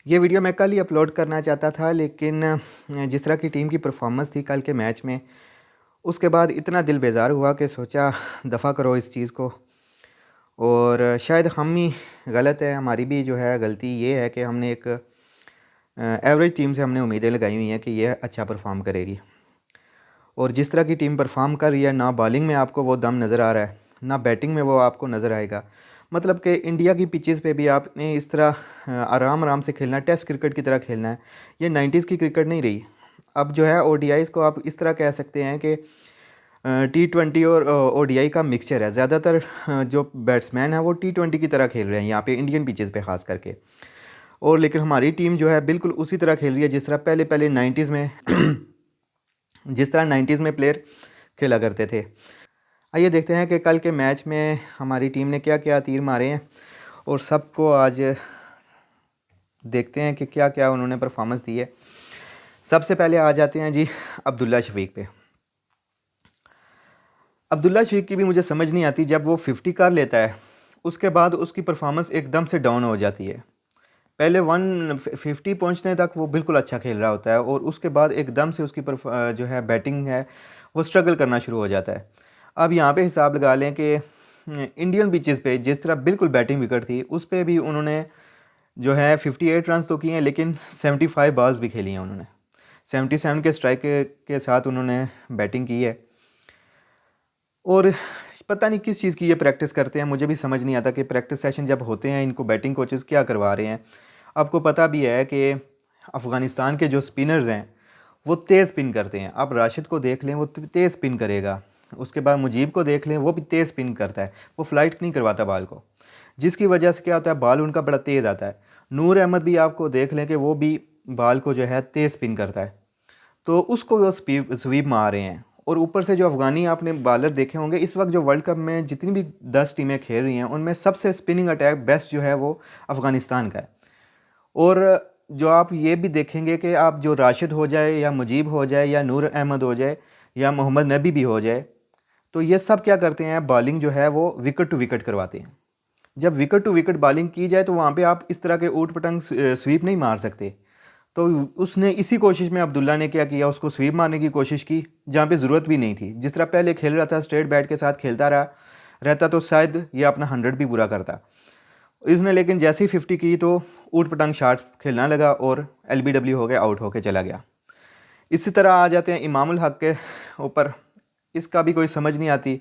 ये वीडियो मैं कल ही अपलोड करना चाहता था, लेकिन जिस तरह की टीम की परफॉर्मेंस थी कल के मैच में, उसके बाद इतना दिल बेजार हुआ कि सोचा दफ़ा करो इस चीज़ को। और शायद हम ही गलत है, हमारी भी जो है गलती ये है कि हमने एक एवरेज टीम से हमने उम्मीदें लगाई हुई हैं कि ये अच्छा परफॉर्म करेगी। और जिस तरह की टीम परफॉर्म कर रही है, ना बॉलिंग में आपको वो दम नज़र आ रहा है, ना बैटिंग में वो आपको नज़र आएगा। मतलब कि इंडिया की पिचेस पे भी आपने इस तरह आराम आराम से खेलना है, टेस्ट क्रिकेट की तरह खेलना है। ये 90s की क्रिकेट नहीं रही। अब जो है ओडीआईज़ को आप इस तरह कह सकते हैं कि T20 और ओडीआई का मिक्सचर है। ज़्यादातर जो बैट्समैन हैं वो T20 की तरह खेल रहे हैं यहाँ पे इंडियन पिचेस पे ख़ास करके। और लेकिन हमारी टीम जो है बिल्कुल उसी तरह खेल रही है जिस तरह पहले पहले 90s में जिस तरह 90s में प्लेयर खेला करते थे। आइए देखते हैं कि कल के मैच में हमारी टीम ने क्या क्या तीर मारे हैं और सबको आज देखते हैं कि क्या क्या उन्होंने परफॉर्मेंस दी है। सबसे पहले आ जाते हैं जी अब्दुल्ला शफीक पे। अब्दुल्ला शफीक की भी मुझे समझ नहीं आती, जब वो 50 कर लेता है उसके बाद उसकी परफॉर्मेंस एकदम से डाउन हो जाती है। पहले 150 पहुंचने तक वो बिल्कुल अच्छा खेल रहा होता है और उसके बाद एकदम से उसकी जो है बैटिंग है वो स्ट्रगल करना शुरू हो जाता है। अब यहाँ पे हिसाब लगा लें कि इंडियन पिचेस पे जिस तरह बिल्कुल बैटिंग विकेट थी उस पर भी उन्होंने जो है 58 रन तो किए हैं, लेकिन 75 बॉल्स भी खेली हैं उन्होंने। 77 के स्ट्राइक के साथ उन्होंने बैटिंग की है। और पता नहीं किस चीज़ की ये प्रैक्टिस करते हैं, मुझे भी समझ नहीं आता कि प्रैक्टिस सेशन जब होते हैं इनको बैटिंग कोचेस क्या करवा रहे हैं। आपको पता भी है कि अफ़गानिस्तान के जो स्पिनर्स हैं वो तेज़ स्पिन करते हैं। आप राशिद को देख लें, वो तेज़ स्पिन करेगा। उसके बाद मुजीब को देख लें, वो भी तेज़ स्पिन करता है, वो फ्लाइट नहीं करवाता बॉल को, जिसकी वजह से क्या होता है बॉल उनका बड़ा तेज़ आता है। नूर अहमद भी आपको देख लें कि वो भी बॉल को जो है तेज़ स्पिन करता है, तो उसको वो स्वीप मार रहे हैं। और ऊपर से जो अफ़गानी आपने बॉलर देखे होंगे, इस वक्त जो वर्ल्ड कप में जितनी भी 10 टीमें खेल रही हैं उनमें सबसे स्पिनिंग अटैक बेस्ट जो है वो अफ़गानिस्तान का है। और जो आप ये भी देखेंगे कि आप जो राशिद हो जाए या मुजीब हो जाए या नूर अहमद हो जाए या मोहम्मद नबी भी हो जाए, तो ये सब क्या करते हैं, बॉलिंग जो है वो विकेट टू विकेट करवाते हैं। जब विकेट टू विकेट बॉलिंग की जाए तो वहाँ पे आप इस तरह के ऊट पटंग स्वीप नहीं मार सकते। तो उसने इसी कोशिश में अब्दुल्ला ने क्या किया, उसको स्वीप मारने की कोशिश की जहाँ पे ज़रूरत भी नहीं थी। जिस तरह पहले खेल रहा था स्ट्रेट बैट के साथ खेलता रहता तो शायद ये अपना 100 भी पूरा करता इसने, लेकिन जैसे ही 50 की तो ऊट पटंग शॉट खेलना लगा और LBW हो गया, आउट होके चला गया। इसी तरह आ जाते हैं इमामुल हक के ऊपर। इसका भी कोई समझ नहीं आती।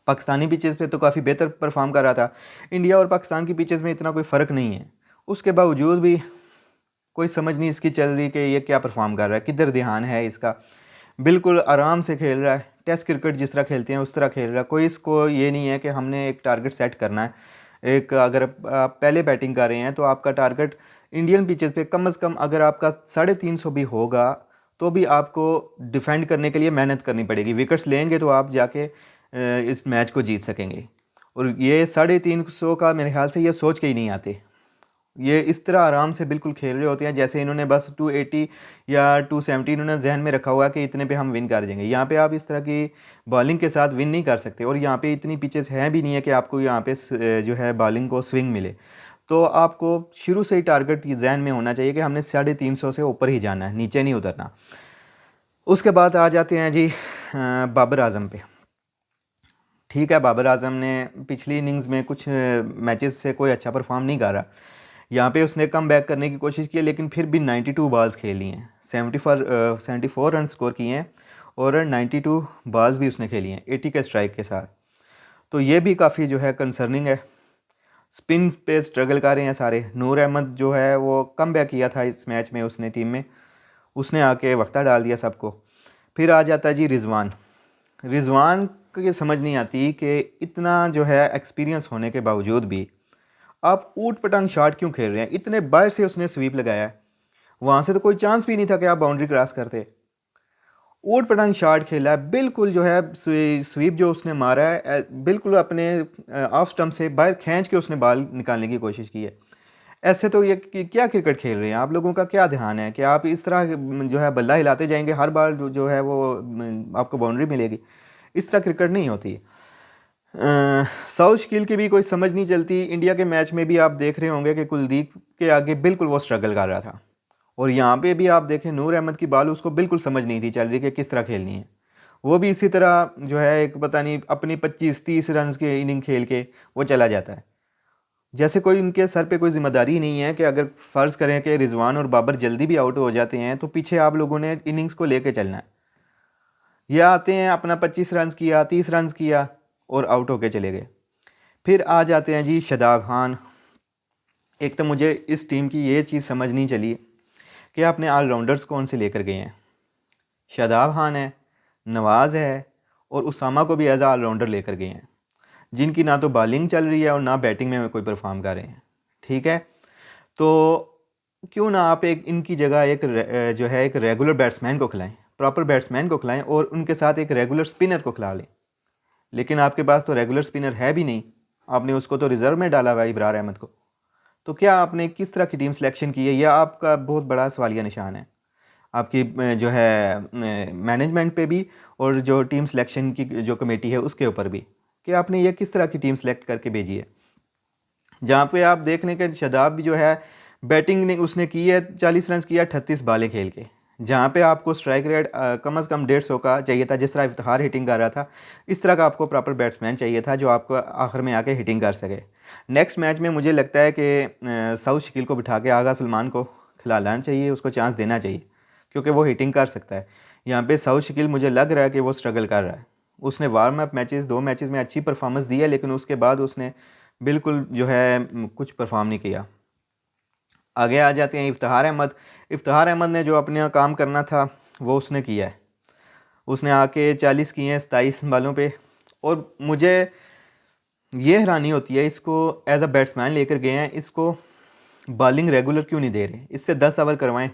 पाकिस्तानी पिचेस पे तो काफ़ी बेहतर परफॉर्म कर रहा था। इंडिया और पाकिस्तान की पिचेस में इतना कोई फ़र्क नहीं है, उसके बावजूद भी कोई समझ नहीं इसकी चल रही कि ये क्या परफॉर्म कर रहा है, किधर ध्यान है इसका। बिल्कुल आराम से खेल रहा है, टेस्ट क्रिकेट जिस तरह खेलते हैं उस तरह खेल रहा है। कोई इसको ये नहीं है कि हमने एक टारगेट सेट करना है। एक अगर आप पहले बैटिंग कर रहे हैं तो आपका टारगेट इंडियन पिचेस पे कम से कम अगर आपका 350 भी होगा तो भी आपको डिफेंड करने के लिए मेहनत करनी पड़ेगी। विकेट्स लेंगे तो आप जाके इस मैच को जीत सकेंगे। और ये 350 का मेरे ख्याल से ये सोच के ही नहीं आते। ये इस तरह आराम से बिल्कुल खेल रहे होते हैं जैसे इन्होंने बस 280 या 270 इन्होंने जहन में रखा हुआ कि इतने पे हम विन कर जाएंगे। यहाँ पे आप इस तरह की बॉलिंग के साथ विन नहीं कर सकते। और यहाँ पे इतनी पिचेस हैं भी नहीं है कि आपको यहाँ पे जो है बॉलिंग को स्विंग मिले। तो आपको शुरू से ही टारगेट जहन में होना चाहिए कि हमने 350 से ऊपर ही जाना है, नीचे नहीं उतरना। उसके बाद आ जाते हैं जी बाबर आजम पे। ठीक है, बाबर आजम ने पिछली इनिंग्स में कुछ मैचेस से कोई अच्छा परफॉर्म नहीं कर रहा। यहाँ पे उसने कम बैक करने की कोशिश की, लेकिन फिर भी 92 बॉल्स खेली हैं, 74 रन स्कोर किए हैं और 92 बॉल्स भी उसने खेली हैं 80 के स्ट्राइक के साथ। तो ये भी काफ़ी जो है कंसर्निंग है। स्पिन पे स्ट्रगल कर रहे हैं सारे। नूर अहमद जो है वो कम बैक किया था इस मैच में, उसने टीम में उसने आके वक्ता डाल दिया सबको। फिर आ जाता है जी रिजवान। रिजवान को ये समझ नहीं आती कि इतना जो है एक्सपीरियंस होने के बावजूद भी आप ऊट पटांग शॉट क्यों खेल रहे हैं। इतने बाहर से उसने स्वीप लगाया है, वहाँ से तो कोई चांस भी नहीं था कि आप बाउंड्री क्रॉस करते। ऊट पटांग शॉट खेला है बिल्कुल, जो है स्वीप जो उसने मारा है बिल्कुल अपने ऑफ स्टंप से बाहर खींच के उसने बॉल निकालने की कोशिश की है। ऐसे तो ये क्या क्रिकेट खेल रहे हैं, आप लोगों का क्या ध्यान है कि आप इस तरह जो है बल्ला हिलाते जाएंगे, हर बार जो है वो आपको बाउंड्री मिलेगी। इस तरह क्रिकेट नहीं होती। साउथ स्किल की भी कोई समझ नहीं चलती। इंडिया के मैच में भी आप देख रहे होंगे कि कुलदीप के आगे बिल्कुल वो स्ट्रगल कर रहा था। और यहाँ पे भी आप देखें नूर अहमद की बॉल उसको बिल्कुल समझ नहीं थी चल रही कि किस तरह खेलनी है। वो भी इसी तरह जो है एक पता नहीं अपनी 25-30 रन की इनिंग खेल के वो चला जाता है, जैसे कोई उनके सर पे कोई जिम्मेदारी नहीं है कि अगर फ़र्ज़ करें कि रिजवान और बाबर जल्दी भी आउट हो जाते हैं तो पीछे आप लोगों ने इनिंग्स को लेके चलना है। ये आते हैं अपना 25 रन किया, 30 रन किया और आउट होके चले गए। फिर आ जाते हैं जी शादाब खान। एक तो मुझे इस टीम की ये चीज़ समझ नहीं चली कि आपने ऑलराउंडर्स कौन से लेकर गए हैं। शादाब खान है, नवाज़ है और उसामा को भी एज आ ऑलराउंडर लेकर गए हैं, जिनकी ना तो बॉलिंग चल रही है और ना बैटिंग में कोई परफॉर्म कर रहे हैं। ठीक है, तो क्यों ना आप एक इनकी जगह एक जो है एक रेगुलर बैट्समैन को खिलाएं, प्रॉपर बैट्समैन को खिलाएं और उनके साथ एक रेगुलर स्पिनर को खिला लें। लेकिन आपके पास तो रेगुलर स्पिनर है भी नहीं, आपने उसको तो रिज़र्व में डाला हुआ है इब्रार अहमद को। तो क्या आपने किस तरह की टीम सिलेक्शन की है, यह आपका बहुत बड़ा सवालिया निशान है आपकी जो है मैनेजमेंट पे भी और जो टीम सिलेक्शन की जो कमेटी है उसके ऊपर भी, कि आपने ये किस तरह की टीम सेलेक्ट करके भेजी है। जहाँ पे आप देख लें कि शादाब भी जो है बैटिंग ने उसने की है 40 रन किया 38 बालें खेल के, जहाँ पे आपको स्ट्राइक रेट कम से कम 150 का चाहिए था। जिस तरह इफ्तिखार हिटिंग कर रहा था इस तरह का आपको प्रॉपर बैट्समैन चाहिए था जो आपको आखिर में आके हिटिंग कर सके। नेक्स्ट मैच में मुझे लगता है कि सऊद शकील को बिठा के आगा सलमान को खिलाना चाहिए, उसको चांस देना चाहिए क्योंकि वो हिटिंग कर सकता है। यहाँ पे सऊद शकील मुझे लग रहा है कि वो स्ट्रगल कर रहा है। उसने वार्म अप मैचेस 2 मैचेस में अच्छी परफॉर्मेंस दी है, लेकिन उसके बाद उसने बिल्कुल जो है कुछ परफॉर्म नहीं किया। आगे आ जाते हैं इफ्तिखार अहमद। इफ्तिखार अहमद ने जो अपना काम करना था वो उसने किया है। उसने आके 40 किए हैं 27 बालों पे, और मुझे ये हैरानी होती है इसको एज अ बैट्समैन लेकर गए हैं, इसको बॉलिंग रेगुलर क्यों नहीं दे रहे, इससे 10 ओवर करवाएं।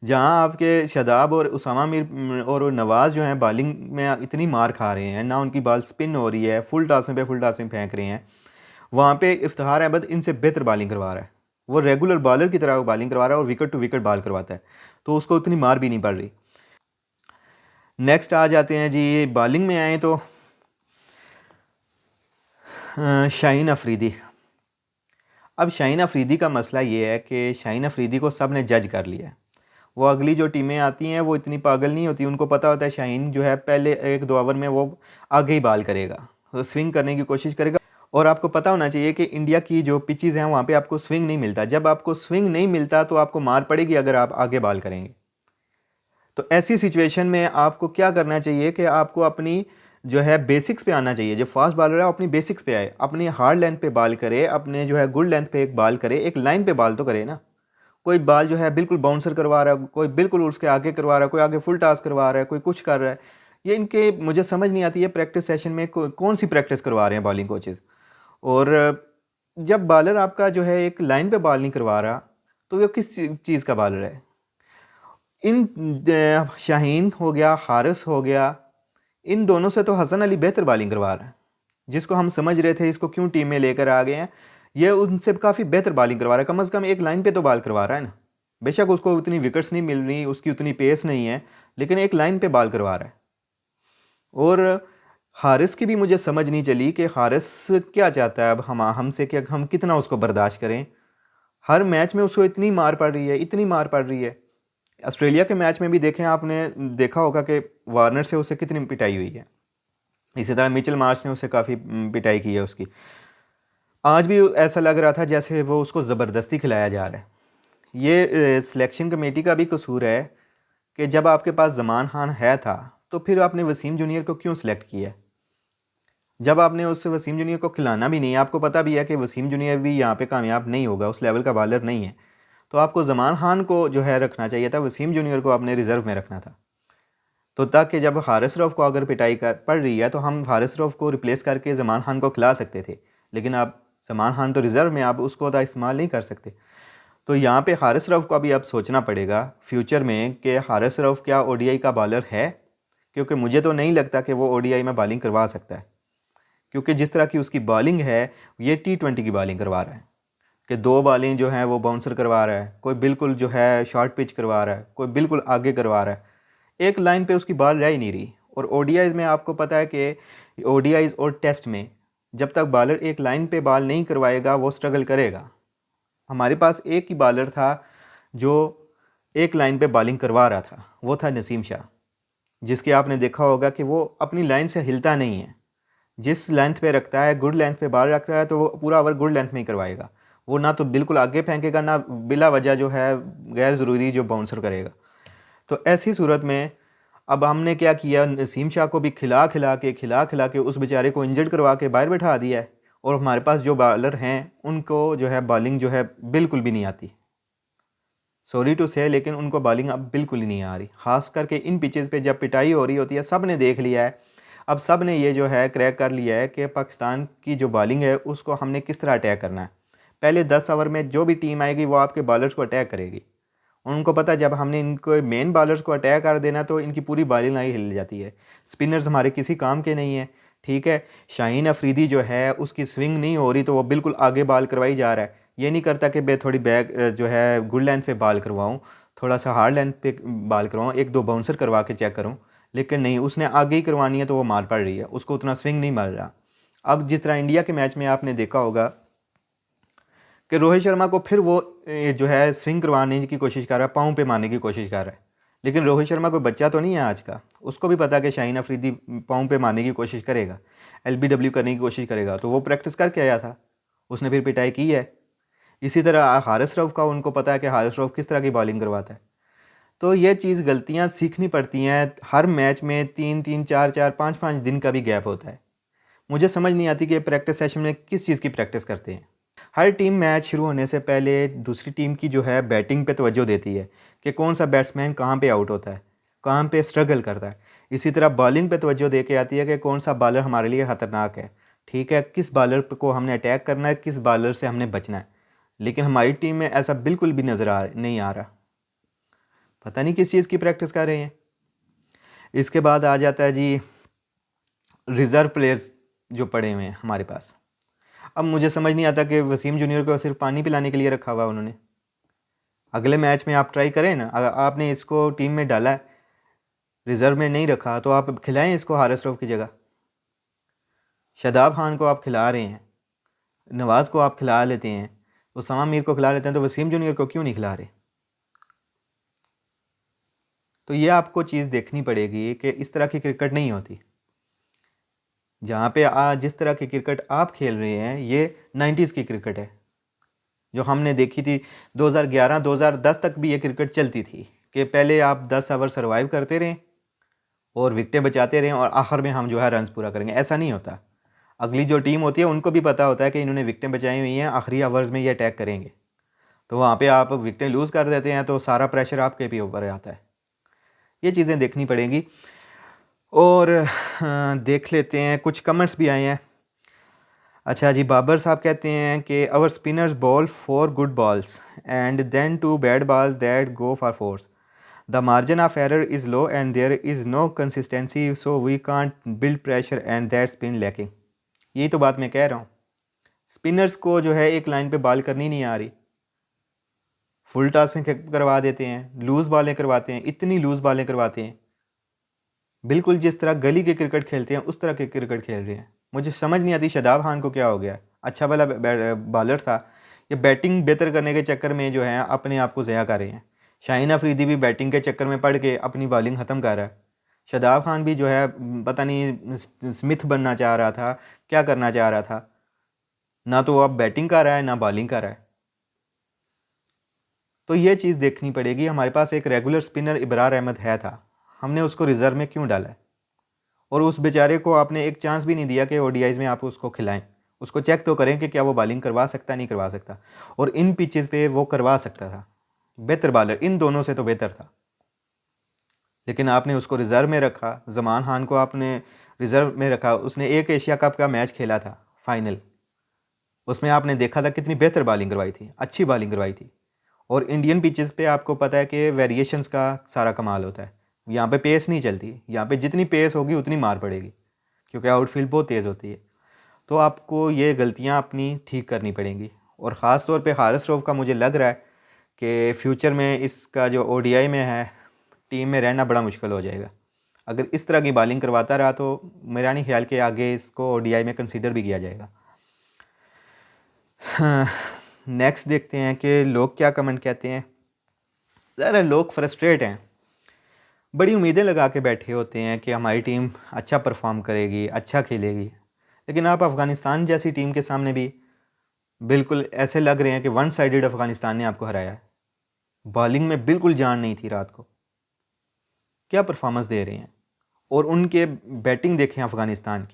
जहाँ आपके शादाब और उसामा मीर और नवाज़ जो हैं बॉलिंग में इतनी मार खा रहे हैं, ना उनकी बॉल स्पिन हो रही है, फुल टॉसिंग पे फुल टॉसिंग फेंक रहे हैं, वहाँ पे इफ्तिखार अहमद इनसे बेहतर बॉलिंग करवा रहा है। वो रेगुलर बॉलर की तरह वो बॉलिंग करवा रहा है और विकेट टू विकेट बॉल करवाता है, तो उसको उतनी मार भी नहीं पड़ रही। नेक्स्ट आ जाते हैं जी बॉलिंग में आए तो शाहीन अफरीदी। अब शाहीन अफरीदी का मसला ये है कि शाहीन अफरीदी को सब ने जज कर लिया है। वो अगली जो टीमें आती हैं वो इतनी पागल नहीं होती, उनको पता होता है शाहीन जो है पहले 1-2 ओवर में वो आगे ही बॉल करेगा, तो स्विंग करने की कोशिश करेगा। और आपको पता होना चाहिए कि इंडिया की जो पिचेज़ हैं वहाँ पे आपको स्विंग नहीं मिलता। जब आपको स्विंग नहीं मिलता तो आपको मार पड़ेगी अगर आप आगे बॉल करेंगे। तो ऐसी सिचुएशन में आपको क्या करना चाहिए कि आपको अपनी जो है बेसिक्स पे आना चाहिए। जो फास्ट बॉलर है अपनी बेसिक्स पे आए, अपनी हार्ड लेंथ पे बॉल करे, अपने जो है गुड लेंथ पे एक बॉल करे, एक लाइन पे बॉल तो करे ना। कोई बॉल जो है बिल्कुल बाउंसर करवा रहा है, कोई बिल्कुल उसके आगे करवा रहा है, कोई आगे फुल टॉस करवा रहा है, कोई कुछ कर रहा है। ये इनके मुझे समझ नहीं आती है प्रैक्टिस सेशन में कौन सी प्रैक्टिस करवा रहे हैं बॉलिंग कोचेज़। और जब बॉलर आपका जो है एक लाइन पे बॉल नहीं करवा रहा तो ये किस चीज़ का बॉलर है। इन शाहीन हो गया, हारिस हो गया, इन दोनों से तो हसन अली बेहतर बॉलिंग करवा रहा है, जिसको हम समझ रहे थे इसको क्यों टीम में लेकर आ गए हैं। ये उनसे काफ़ी बेहतर बॉलिंग करवा रहा है, कम से कम एक लाइन पे तो बॉल करवा रहा है ना। बेशक उसको उतनी विकेट्स नहीं मिल रही, उसकी उतनी पेस नहीं है, लेकिन एक लाइन पे बॉल करवा रहा है। और हारिस की भी मुझे समझ नहीं चली कि हारिस क्या चाहता है अब हमसे, कि हम कितना उसको बर्दाश्त करें। हर मैच में उसको इतनी मार पड़ रही है, इतनी मार पड़ रही है। ऑस्ट्रेलिया के मैच में भी देखें, आपने देखा होगा कि वार्नर से उसे कितनी पिटाई हुई है। इसी तरह मिचेल मार्श ने उसे काफ़ी पिटाई की है उसकी। आज भी ऐसा लग रहा था जैसे वो उसको ज़बरदस्ती खिलाया जा रहा है। ये सिलेक्शन कमेटी का भी कसूर है कि जब आपके पास ज़मान खान है था तो फिर आपने वसीम जूनियर को क्यों सिलेक्ट किया। जब आपने उससे वसीम जूनियर को खिलाना भी नहीं है, आपको पता भी है कि वसीम जूनियर भी यहाँ पे कामयाब नहीं होगा, उस लेवल का बॉलर नहीं है, तो आपको ज़मान खान को जो है रखना चाहिए था, वसीम जूनियर को आपने रिज़र्व में रखना था। तो ताकि जब हारिस रऊफ़ को अगर पिटाई कर पड़ रही है तो हम हारिस रऊफ़ को रिप्लेस करके ज़मान खान को खिला सकते थे, लेकिन आप ज़मान खान तो रिज़र्व में, आप उसको तो इस्तेमाल नहीं कर सकते। तो यहाँ पे हारिस रऊफ़ को अभी अब सोचना पड़ेगा फ्यूचर में कि हारिस रऊफ़ क्या ओडीआई का बॉलर है, क्योंकि मुझे तो नहीं लगता कि वो ओडीआई में बॉलिंग करवा सकता है। क्योंकि जिस तरह की उसकी बॉलिंग है ये T20 की बॉलिंग करवा रहा है कि 2 बॉलिंग जो हैं वो बाउंसर करवा रहा है, कोई बिल्कुल जो है शॉर्ट पिच करवा रहा है, कोई बिल्कुल आगे करवा रहा है, एक लाइन पे उसकी बॉल रह ही नहीं रही। और ओडीआईज़ में आपको पता है कि ओडीआईज़ और टेस्ट में जब तक बॉलर एक लाइन पे बॉल नहीं करवाएगा वो स्ट्रगल करेगा। हमारे पास एक ही बॉलर था जो एक लाइन पे बॉलिंग करवा रहा था, वो था नसीम शाह, जिसके आपने देखा होगा कि वो अपनी लाइन से हिलता नहीं है। जिस लेंथ पे रखता है, गुड लेंथ पे बॉल रख रहा है, तो वो पूरा ओवर गुड लेंथ में ही करवाएगा। वो ना तो बिल्कुल आगे फेंकेगा, ना बिला वजह जो है गैर ज़रूरी जो बाउंसर करेगा। तो ऐसी सूरत में अब हमने क्या किया, नसीम शाह को भी खिला खिला के उस बेचारे को इंजर्ड करवा के बाहर बैठा दिया है। और हमारे पास जो बॉलर हैं उनको जो है बॉलिंग जो है बिल्कुल भी नहीं आती। सॉरी टू से, लेकिन उनको बॉलिंग अब बिल्कुल ही नहीं आ रही। खास करके इन पिचेस पे जब पिटाई हो रही होती है, सब ने देख लिया है, अब सब ने ये जो है क्रैक कर लिया है कि पाकिस्तान की जो बॉलिंग है उसको हमने किस तरह अटैक करना है। पहले 10 ओवर में जो भी टीम आएगी वो आपके बॉलर्स को अटैक करेगी। उनको पता है जब हमने इनको मेन बॉलर्स को अटैक कर देना तो इनकी पूरी बॉलिंग लाइन हिल जाती है। स्पिनर्स हमारे किसी काम के नहीं है, ठीक है। शाहीन अफरीदी जो है उसकी स्विंग नहीं हो रही तो वो बिल्कुल आगे बॉल करवाई जा रहा है। ये नहीं करता कि मैं थोड़ी बैक जो है गुड लेंथ पे बॉल करवाऊँ, थोड़ा सा हार्ड लेंथ पे बॉल करवाऊँ, एक दो बाउंसर करवा के चेक करूँ, लेकिन नहीं, उसने आगे ही करवानी है तो वो मार पड़ रही है, उसको उतना स्विंग नहीं मिल रहा। अब जिस तरह इंडिया के मैच में आपने देखा होगा कि रोहित शर्मा को फिर वो जो है स्विंग करवाने की कोशिश कर रहा है, पाँव पे मारने की कोशिश कर रहा है। लेकिन रोहित शर्मा कोई बच्चा तो नहीं है आज का, उसको भी पता है कि शाहीन अफरीदी पाँव पे मारने की कोशिश करेगा, एलबीडब्ल्यू करने की कोशिश करेगा, तो वो प्रैक्टिस करके आया था, उसने फिर पिटाई की है। इसी तरह हारिस रऊफ़ का उनको पता है कि हारिस रऊफ़ किस तरह की बॉलिंग करवाता है। तो ये चीज़ गलतियाँ सीखनी पड़ती हैं। हर मैच में 3-3 4-4 5-5 दिन का भी गैप होता है। मुझे समझ नहीं आती कि प्रैक्टिस सेशन में किस चीज़ की प्रैक्टिस करते हैं। हर टीम मैच शुरू होने से पहले दूसरी टीम की जो है बैटिंग पे तवज्जो देती है कि कौन सा बैट्समैन कहाँ पे आउट होता है, कहाँ पे स्ट्रगल करता है। इसी तरह बॉलिंग पे तवज्जो दे के आती है कि कौन सा बॉलर हमारे लिए ख़तरनाक है, ठीक है, किस बॉलर को हमने अटैक करना है, किस बॉलर से हमने बचना है। लेकिन हमारी टीम में ऐसा बिल्कुल भी नज़र नहीं आ रहा। पता नहीं किस चीज़ की प्रैक्टिस कर रहे हैं। इसके बाद आ जाता है जी रिज़र्व प्लेयर्स जो पड़े हुए हैं हमारे पास। अब मुझे समझ नहीं आता कि वसीम जूनियर को सिर्फ पानी पिलाने के लिए रखा हुआ उन्होंने। अगले मैच में आप ट्राई करें ना, अगर आपने इसको टीम में डाला है, रिज़र्व में नहीं रखा, तो आप खिलाएं इसको हारिस रऊफ़ की जगह। शादाब खान को आप खिला रहे हैं, नवाज़ को आप खिला लेते हैं, उसामा मीर को खिला लेते हैं, तो वसीम जूनियर को क्यों नहीं खिला रहे? तो ये आपको चीज़ देखनी पड़ेगी कि इस तरह की क्रिकेट नहीं होती। जहाँ पे जिस तरह की क्रिकेट आप खेल रहे हैं ये 90s की क्रिकेट है जो हमने देखी थी। 2011-2010 तक भी ये क्रिकेट चलती थी कि पहले आप 10 ओवर सर्वाइव करते रहें और विकेटें बचाते रहें और आखिर में हम जो है रन्स पूरा करेंगे। ऐसा नहीं होता। अगली जो टीम होती है उनको भी पता होता है कि इन्होंने विकेटें बचाई हुई हैं, आखिरी ओवर्स में ये अटैक करेंगे, तो वहाँ पे आप विकेटें लूज़ कर देते हैं तो सारा प्रेशर आपके भी ऊपर आता है। ये चीज़ें देखनी पड़ेंगी। और देख लेते हैं, कुछ कमेंट्स भी आए हैं। अच्छा जी, बाबर साहब कहते हैं कि our spinners ball 4 good balls and then 2 bad ball that go for fours. The margin of error is low and there is no consistency, so we can't build pressure and that spin lacking. यही तो बात मैं कह रहा हूँ। Spinners को जो है एक लाइन पे बॉल करनी नहीं आ रही, फुल टॉस करवा देते हैं, लूज़ बॉलें करवाते हैं, इतनी लूज़ बॉलें करवाते हैं, बिल्कुल जिस तरह गली के क्रिकेट खेलते हैं उस तरह के क्रिकेट खेल रहे हैं। मुझे समझ नहीं आती शादाब खान को क्या हो गया। अच्छा वाला बॉलर था, ये बैटिंग बेहतर करने के चक्कर में जो है अपने आप को ज़या कर रहे हैं। शाहीन अफरीदी भी बैटिंग के चक्कर में पड़ के अपनी बॉलिंग ख़त्म कर रहा है। शादाब खान भी जो है पता नहीं स्मिथ बनना चाह रहा था, क्या करना चाह रहा था, ना तो अब बैटिंग कर रहा है ना बॉलिंग कर रहा है। तो ये चीज़ देखनी पड़ेगी। हमारे पास एक रेगुलर स्पिनर इबरार अहमद है था, हमने उसको रिज़र्व में क्यों डाला है? और उस बेचारे को आपने एक चांस भी नहीं दिया कि ओडीआईज़ में आप उसको खिलाएं। उसको चेक तो करें कि क्या वो बॉलिंग करवा सकता नहीं करवा सकता। और इन पिचेस पे वो करवा सकता था, बेहतर बॉलर इन दोनों से तो बेहतर था। लेकिन आपने उसको रिज़र्व में रखा। जमान खान को आपने रिज़र्व में रखा, उसने एक एशिया कप का मैच खेला था फाइनल, उसमें आपने देखा था कितनी बेहतर बॉलिंग करवाई थी, अच्छी बॉलिंग करवाई थी। और इंडियन पिचेस पे आपको पता है कि वेरिएशंस का सारा कमाल होता है। यहाँ पे पेस नहीं चलती, यहाँ पे जितनी पेस होगी उतनी मार पड़ेगी क्योंकि आउटफील्ड बहुत तेज़ होती है। तो आपको ये गलतियाँ अपनी ठीक करनी पड़ेंगी। और ख़ास तौर पे हारिस रऊफ़ का मुझे लग रहा है कि फ्यूचर में इसका जो ओडीआई में है टीम में रहना बड़ा मुश्किल हो जाएगा। अगर इस तरह की बॉलिंग करवाता रहा तो मेरा नहीं ख्याल कि आगे इसको ओडीआई में कंसीडर भी किया जाएगा। नेक्स्ट देखते हैं कि लोग क्या कमेंट कहते हैं। ज़रा लोग फ्रस्ट्रेट हैं, बड़ी उम्मीदें लगा के बैठे होते हैं कि हमारी टीम अच्छा परफॉर्म करेगी, अच्छा खेलेगी, लेकिन आप अफ़गानिस्तान जैसी टीम के सामने भी बिल्कुल ऐसे लग रहे हैं कि वन साइडेड अफ़गानिस्तान ने आपको हराया है। बॉलिंग में बिल्कुल जान नहीं थी रात को, क्या परफॉर्मेंस दे रहे हैं। और उनके बैटिंग देखें अफ़गानिस्तान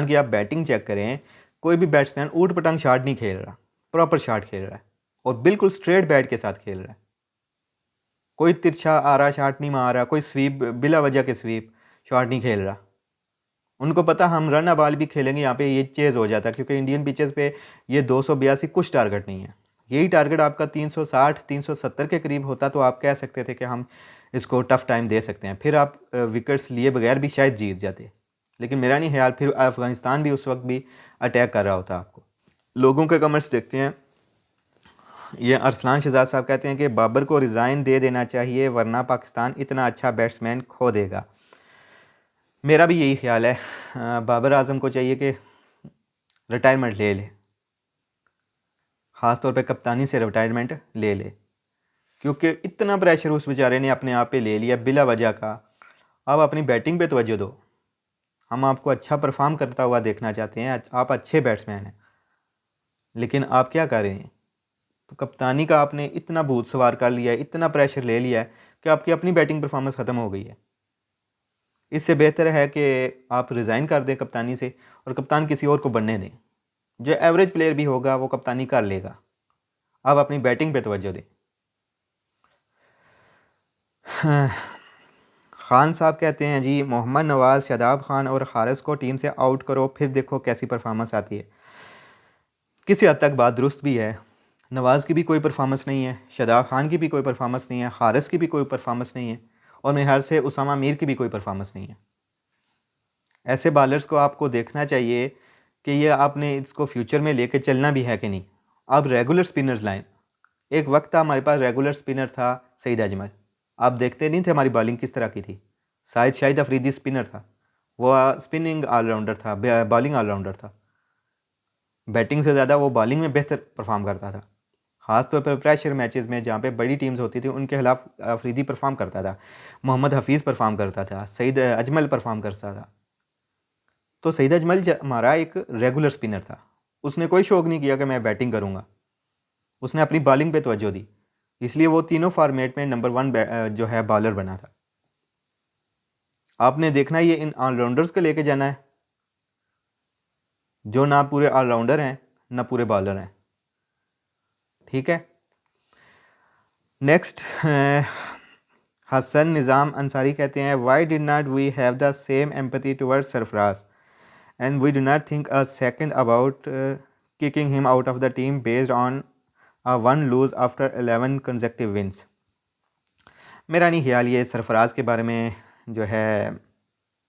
की आप बैटिंग चेक करें, कोई भी बैट्समैन ऊट पटांग शॉट नहीं खेल रहा, प्रॉपर शॉट खेल रहा है और बिल्कुल स्ट्रेट बैट के साथ खेल रहा है। कोई तिरछा आ रहा शॉट नहीं मार रहा, कोई स्वीप बिला वजह के स्वीप शॉट नहीं खेल रहा। उनको पता हम रन बॉल भी खेलेंगे यहाँ पे ये चेज़ हो जाता है, क्योंकि इंडियन पिचेस पे ये 282 कुछ टारगेट नहीं है। यही टारगेट आपका 360 370 के करीब होता तो आप कह सकते थे कि हम इसको टफ़ टाइम दे सकते हैं, फिर आप विकेट्स लिए बगैर भी शायद जीत जाते। लेकिन मेरा नहीं ख्याल, फिर अफ़गानिस्तान भी उस वक्त भी अटैक कर रहा होता आपको। लोगों के कमेंट्स देखते हैं। ये अरसलान शहजाद साहब कहते हैं कि बाबर को रिज़ाइन दे देना चाहिए वरना पाकिस्तान इतना अच्छा बैट्समैन खो देगा। मेरा भी यही ख्याल है, बाबर आजम को चाहिए कि रिटायरमेंट ले ले, ख़ास तौर पे कप्तानी से रिटायरमेंट ले ले, क्योंकि इतना प्रेशर उस बेचारे ने अपने आप पे ले लिया बिला वजह का। अब अपनी बैटिंग पे तवज्जो दो, हम आपको अच्छा परफॉर्म करता हुआ देखना चाहते हैं, आप अच्छे बैट्समैन हैं, लेकिन आप क्या कर रहे हैं। तो कप्तानी का आपने इतना भूत सवार कर लिया है, इतना प्रेशर ले लिया है कि आपकी अपनी बैटिंग परफॉर्मेंस ख़त्म हो गई है। इससे बेहतर है कि आप रिज़ाइन कर दें कप्तानी से और कप्तान किसी और को बनने दें। जो एवरेज प्लेयर भी होगा वो कप्तानी कर लेगा, आप अपनी बैटिंग पे तवज्जो दें। खान साहब कहते हैं जी, मोहम्मद नवाज़, शादाब खान और हारिस को टीम से आउट करो, फिर देखो कैसी परफॉर्मेंस आती है। किसी हद तक बात दुरुस्त भी है। नवाज़ की भी कोई परफॉर्मेंस नहीं है, शादाब खान की भी कोई परफॉर्मेंस नहीं है, हारिस की भी कोई परफॉर्मेंस नहीं है, और मेरे ख्याल से उसामा मीर की भी कोई परफॉर्मेंस नहीं है। ऐसे बॉलर्स को आपको देखना चाहिए कि ये आपने इसको फ्यूचर में लेके चलना भी है कि नहीं। अब रेगुलर स्पिनर्स लाइन, एक वक्त था हमारे पास रेगुलर स्पिनर था सईद अजमल, आप देखते नहीं थे हमारी बॉलिंग किस तरह की थी। शाहिद अफरीदी स्पिनर था, वो स्पिनिंग ऑलराउंडर था, बॉलिंग ऑलराउंडर था। बैटिंग से ज़्यादा वो बॉलिंग में बेहतर परफॉर्म करता था, ख़ासतौर पर प्रेशर मैचेस में जहाँ पे बड़ी टीम्स होती थी उनके खिलाफ अफरीदी परफॉर्म करता था, मोहम्मद हफीज़ परफॉर्म करता था, सईद अजमल परफॉर्म करता था। तो सईद अजमल हमारा एक रेगुलर स्पिनर था, उसने कोई शौक़ नहीं किया कि मैं बैटिंग करूँगा, उसने अपनी बॉलिंग पे तवज्जो दी, इसलिए वो तीनों फॉर्मेट में नंबर 1 जो है बॉलर बना था। आपने देखना ये इन ऑलराउंडर्स को लेके जाना है, जो ना पूरे ऑलराउंडर हैं ना पूरे बॉलर हैं, ठीक है। नेक्स्ट हसन निज़ाम अंसारी कहते हैं, why did not we have the same empathy towards Sarfaraz and we do not think a second about kicking him out of the team based on a one lose after 11 consecutive wins. मेरा नहीं ख्याल ये सरफराज के बारे में जो है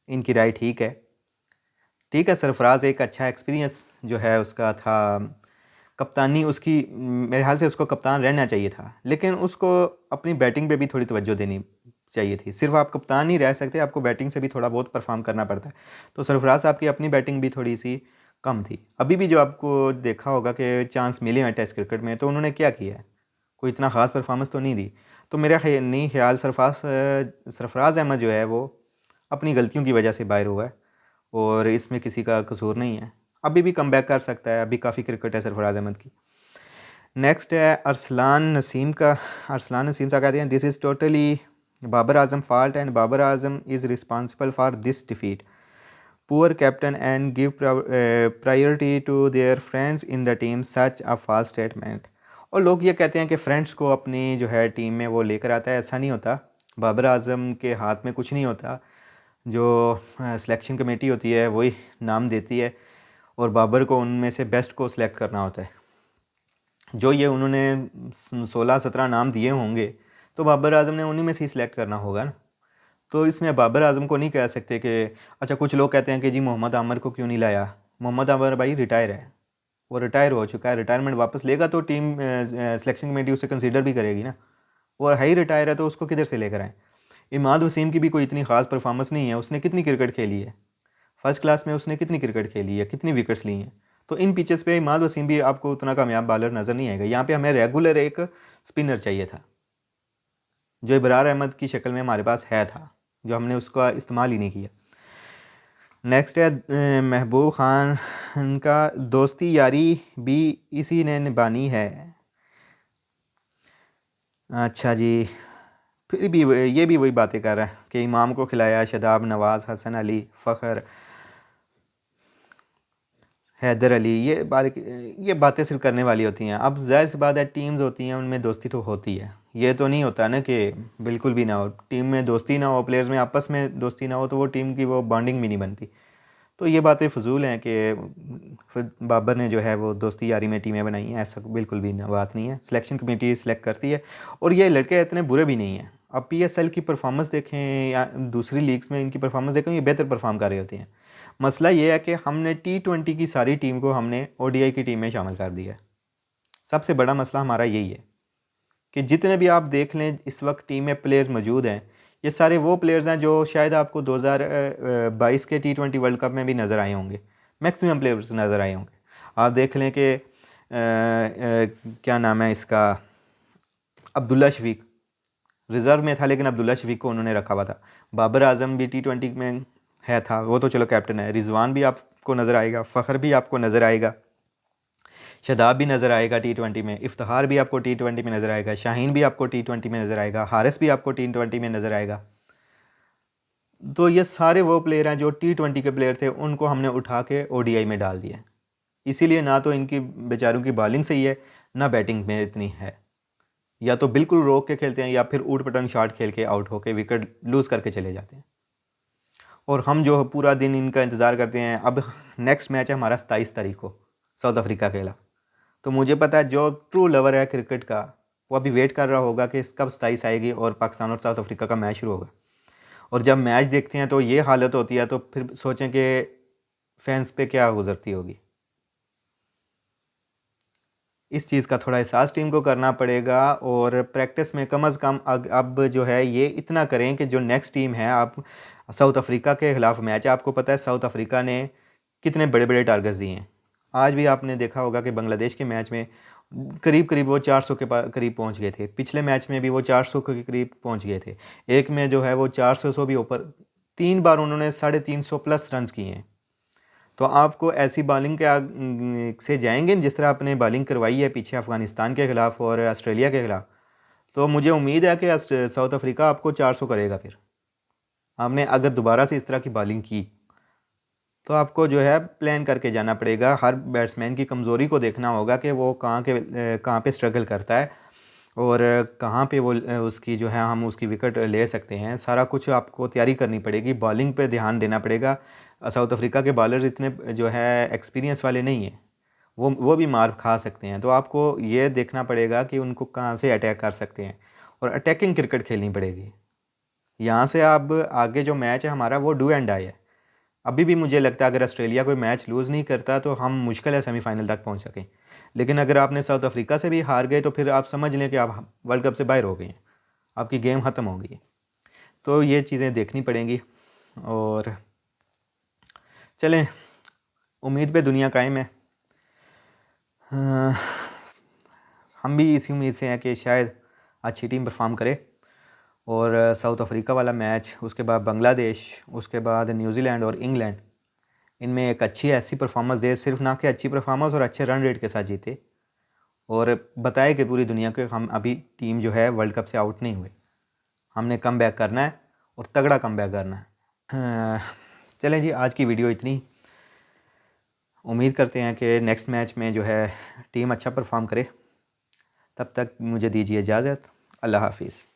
इनकी राय ठीक है। सरफराज एक अच्छा एक्सपीरियंस जो है उसका था, कप्तानी उसकी मेरे ख्याल से उसको कप्तान रहना चाहिए था, लेकिन उसको अपनी बैटिंग पे भी थोड़ी तवज्जो देनी चाहिए थी। सिर्फ आप कप्तान नहीं रह सकते, आपको बैटिंग से भी थोड़ा बहुत परफॉर्म करना पड़ता है। तो सरफराज साहब की अपनी बैटिंग भी थोड़ी सी कम थी। अभी भी जो आपको देखा होगा कि चांस मिले हैं टेस्ट क्रिकेट में, तो उन्होंने क्या किया है, कोई इतना ख़ास परफॉर्मेंस तो नहीं दी। तो मेरा नहीं ख्याल सरफराज अहमद जो है वो अपनी गलतियों की वजह से बाहर हुआ है और इसमें किसी का कसूर नहीं है। अभी भी कम बैक कर सकता है, अभी काफ़ी क्रिकेट है सरफराज अहमद की। नेक्स्ट है अरसलान नसीम साहब कहते हैं, this is totally Babar Azam fault and Babar Azam is responsible for this defeat, poor captain and give priority to their friends in the team, such a false statement. और लोग ये कहते हैं कि फ्रेंड्स को अपनी जो है टीम में वो लेकर आता है, ऐसा नहीं होता। बाबर आजम के हाथ में कुछ नहीं होता, जो सिलेक्शन कमेटी होती है वही नाम देती है और बाबर को उनमें से बेस्ट को सिलेक्ट करना होता है। जो ये उन्होंने 16-17 नाम दिए होंगे तो बाबर आजम ने उन्हीं में से ही सिलेक्ट करना होगा ना। तो इसमें बाबर आजम को नहीं कह सकते कि अच्छा, कुछ लोग कहते हैं कि जी मोहम्मद आमर को क्यों नहीं लाया। मोहम्मद आमर भाई रिटायर है, वो रिटायर हो चुका है, रिटायरमेंट वापस लेगा तो टीम सिलेक्शन कमेटी उसे कंसीडर भी करेगी ना। वो है ही रिटायर है तो उसको किधर से लेकर आए। इमाद वसीम की भी कोई इतनी ख़ास परफॉर्मेंस नहीं है, उसने कितनी क्रिकेट खेली है, फर्स्ट क्लास में उसने कितनी क्रिकेट खेली है, कितनी विकेट्स ली हैं। तो इन पिचेस पे इमाद वसीम भी आपको उतना कामयाब बॉलर नज़र नहीं आएगा। यहाँ पे हमें रेगुलर एक स्पिनर चाहिए था, जो इब्रार अहमद की शक्ल में हमारे पास है था, जो हमने उसका इस्तेमाल ही नहीं किया। नेक्स्ट है महबूब खान का, दोस्ती यारी भी इसी ने निभानी है। अच्छा जी, फिर भी ये भी वही बातें कर रहा है कि इमाम को खिलाया, शदाब, नवाज़, हसन अली, फ़खर, हैदर अली, ये बातें सिर्फ करने वाली होती हैं। अब ज़ाहिर सी बात है, टीम्स होती हैं, उनमें दोस्ती तो होती है। ये तो नहीं होता ना कि बिल्कुल भी ना हो, टीम में दोस्ती ना हो, प्लेयर्स में आपस में दोस्ती ना हो, तो वो टीम की वो बॉन्डिंग भी नहीं बनती। तो ये बातें फजूल हैं कि फिर बाबर ने जो है वो दोस्ती यारी में टीमें बनाई हैं, ऐसा बिल्कुल भी बात नहीं है। सिलेक्शन कमेटी सिलेक्ट करती है, और ये लड़के इतने बुरे भी नहीं हैं। अब PSL की परफॉर्मेंस देखें या दूसरी लीग्स में इनकी परफॉर्मेंस देखें, ये बेहतर परफॉर्म कर रहे होते हैं। मसला ये है कि हमने T20 की सारी टीम को हमने ODI की टीम में शामिल कर दिया है। सबसे बड़ा मसला हमारा यही है कि जितने भी आप देख लें इस वक्त टीम में प्लेयर मौजूद हैं, ये सारे वो प्लेयर्स हैं जो शायद आपको 2022 के T20 वर्ल्ड कप में भी नज़र आए होंगे। मैक्सिमम प्लेयर्स नज़र आए होंगे। आप देख लें कि क्या नाम है इसका, अब्दुल्ला शफीक रिज़र्व में था, लेकिन अब्दुल्ला शफीक को उन्होंने रखा हुआ था। बाबर आजम भी T20 में है था, वो तो चलो कैप्टन है। रिजवान भी आपको नज़र आएगा, फ़खर भी आपको नज़र आएगा, शदाब भी नज़र आएगा T20 में, इफ्तिखार भी आपको T20 में नज़र आएगा, शाहीन भी आपको T20 में नज़र आएगा, हारिस भी आपको T20 में नज़र आएगा। तो ये सारे वो प्लेयर हैं जो T20 के प्लेयर थे, उनको हमने उठा के ODI में डाल दिया। इसीलिए ना तो इनकी बेचारों की बॉलिंग सही है, ना बैटिंग में इतनी है। या तो बिल्कुल रोक के खेलते हैं, या फिर ऊट पटंग शॉट खेल के आउट होके विकेट लूज़ करके चले जाते हैं। और हम जो पूरा दिन इनका इंतज़ार करते हैं। अब नेक्स्ट मैच है हमारा 27 तारीख को साउथ अफ्रीका के खिलाफ। तो मुझे पता है जो ट्रू लवर है क्रिकेट का, वो अभी वेट कर रहा होगा कि कब 27 आएगी और पाकिस्तान और साउथ अफ्रीका का मैच शुरू होगा। और जब मैच देखते हैं तो ये हालत होती है, तो फिर सोचें कि फैंस पे क्या गुजरती होगी। इस चीज़ का थोड़ा एहसास टीम को करना पड़ेगा, और प्रैक्टिस में कम अज़ कम अब जो है ये इतना करें कि जो नेक्स्ट टीम है, आप साउथ अफ्रीका के ख़िलाफ़ मैच है, आपको पता है साउथ अफ्रीका ने कितने बड़े बड़े टारगेट्स दिए हैं। आज भी आपने देखा होगा कि बांग्लादेश के मैच में करीब करीब वो 400 के करीब पहुंच गए थे। पिछले मैच में भी वो 400 के करीब पहुंच गए थे। एक में जो है वो 400 से भी ऊपर 3 बार उन्होंने 350 प्लस रन्स किए हैं। तो आपको ऐसी बॉलिंग के से जाएंगे जिस तरह आपने बॉलिंग करवाई है पीछे अफ़गानिस्तान के ख़िलाफ़ और ऑस्ट्रेलिया के ख़िलाफ़, तो मुझे उम्मीद है कि साउथ अफ्रीका आपको 400 करेगा। फिर आपने अगर दोबारा से इस तरह की बॉलिंग की, तो आपको जो है प्लान करके जाना पड़ेगा। हर बैट्समैन की कमज़ोरी को देखना होगा कि वो कहाँ पे स्ट्रगल करता है, और कहाँ पे वो उसकी जो है हम उसकी विकेट ले सकते हैं। सारा कुछ आपको तैयारी करनी पड़ेगी, बॉलिंग पे ध्यान देना पड़ेगा। साउथ अफ्रीका के बॉलर्स इतने जो है एक्सपीरियंस वाले नहीं हैं, वो भी मार खा सकते हैं। तो आपको ये देखना पड़ेगा कि उनको कहाँ से अटैक कर सकते हैं, और अटैकिंग क्रिकेट खेलनी पड़ेगी। यहाँ से अब आगे जो मैच है हमारा वो डू एंड डाई है। अभी भी मुझे लगता है अगर ऑस्ट्रेलिया कोई मैच लूज़ नहीं करता तो हम मुश्किल है सेमीफाइनल तक पहुँच सकें। लेकिन अगर आपने साउथ अफ्रीका से भी हार गए तो फिर आप समझ लें कि आप वर्ल्ड कप से बाहर हो गए हैं, आपकी गेम ख़त्म हो गई है। तो ये चीज़ें देखनी पड़ेंगी, और चलें, उम्मीद पे दुनिया कायम है। हम भी इसी उम्मीद से हैं कि शायद अच्छी टीम परफॉर्म करे, और साउथ अफ्रीका वाला मैच, उसके बाद बांग्लादेश, उसके बाद न्यूजीलैंड और इंग्लैंड, इनमें एक अच्छी ऐसी परफॉर्मेंस दे, सिर्फ ना कि अच्छी परफॉर्मेंस और अच्छे रन रेट के साथ जीते, और बताए कि पूरी दुनिया को हम अभी टीम जो है वर्ल्ड कप से आउट नहीं हुए, हमने कम बैक करना है और तगड़ा कम बैक करना है। चलें जी, आज की वीडियो इतनी। उम्मीद करते हैं कि नेक्स्ट मैच में जो है टीम अच्छा परफॉर्म करे। तब तक मुझे दीजिए इजाज़त। अल्लाह हाफिज़।